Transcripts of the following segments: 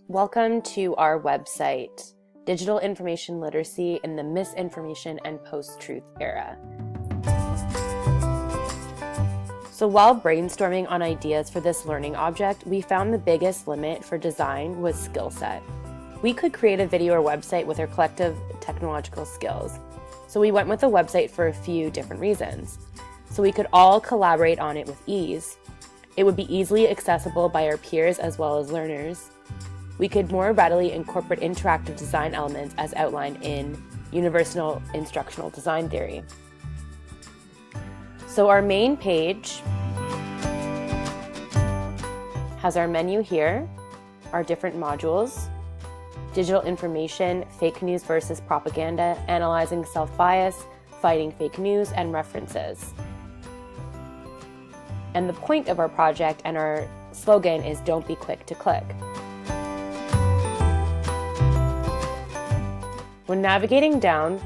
Welcome to our website, Digital Information Literacy in the Misinformation and Post-Truth Era. So while brainstorming on ideas for this learning object, we found the biggest limit for design was skill set. We could create a video or website with our collective technological skills. So we went with a website for a few different reasons. So we could all collaborate on it with ease. It would be easily accessible by our peers as well as learners. We could more readily incorporate interactive design elements as outlined in Universal Instructional Design Theory. So our main page has our menu here, our different modules, digital information, fake news versus propaganda, analyzing self-bias, fighting fake news, and references. And the point of our project and our slogan is don't be quick to click. When navigating down,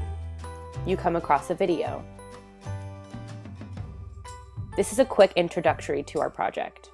you come across a video. This is a quick introductory to our project.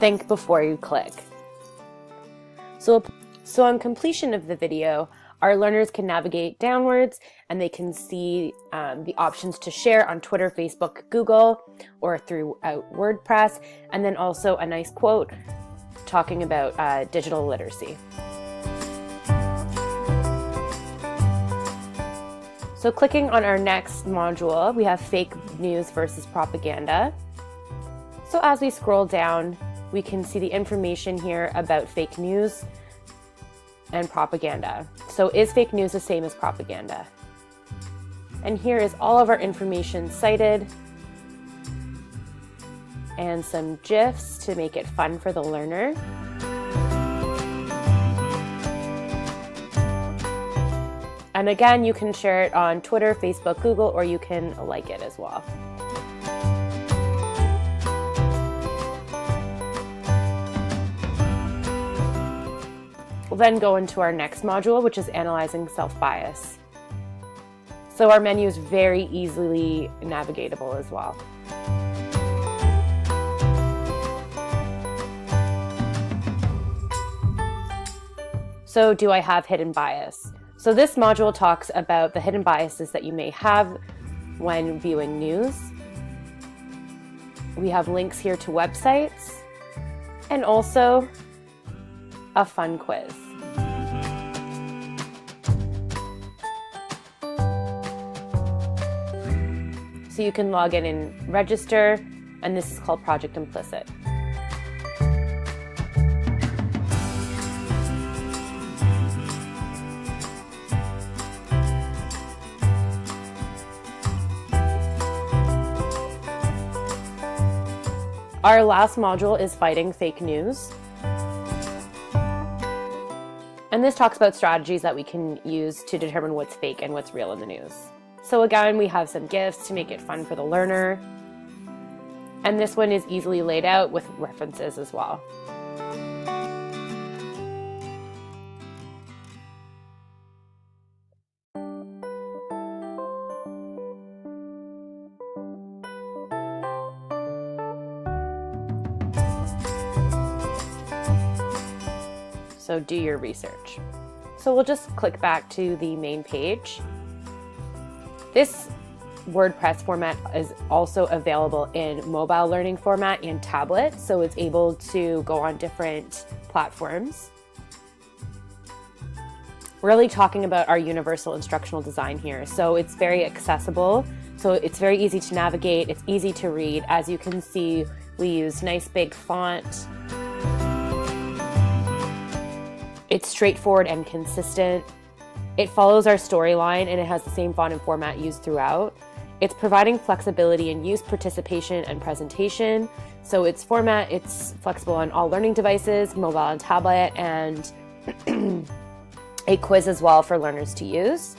Think before you click. So on completion of the video, our learners can navigate downwards and they can see the options to share on Twitter, Facebook, Google, or throughout WordPress, and then also a nice quote talking about digital literacy. So clicking on our next module, we have fake news versus propaganda. So as we scroll down, we can see the information here about fake news and propaganda. So is fake news the same as propaganda? And here is all of our information cited and some GIFs to make it fun for the learner. And again, you can share it on Twitter, Facebook, Google, or you can like it as well. We'll then go into our next module, which is analyzing self-bias. So our menu is very easily navigatable as well. So do I have hidden bias? So this module talks about the hidden biases that you may have when viewing news. We have links here to websites and also a fun quiz. So you can log in and register, and this is called Project Implicit. Our last module is fighting fake news. And this talks about strategies that we can use to determine what's fake and what's real in the news. So again, we have some GIFs to make it fun for the learner. And this one is easily laid out with references as well. So do your research. So we'll just click back to the main page. This WordPress format is also available in mobile learning format and tablet, so it's able to go on different platforms. Really talking about our universal instructional design here. So it's very accessible. So it's very easy to navigate, it's easy to read. As you can see, we use nice big font. It's straightforward and consistent. It follows our storyline and it has the same font and format used throughout. It's providing flexibility in use, participation, and presentation. So its format, it's flexible on all learning devices, mobile and tablet, and a quiz as well for learners to use.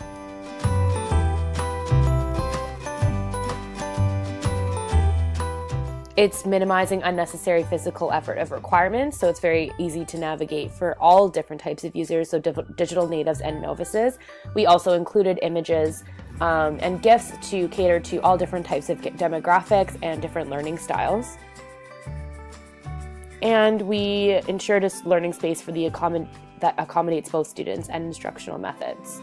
It's minimizing unnecessary physical effort of requirements, so it's very easy to navigate for all different types of users, so digital natives and novices. We also included images and GIFs to cater to all different types of demographics and different learning styles. And we ensured a learning space for that accommodates both students and instructional methods.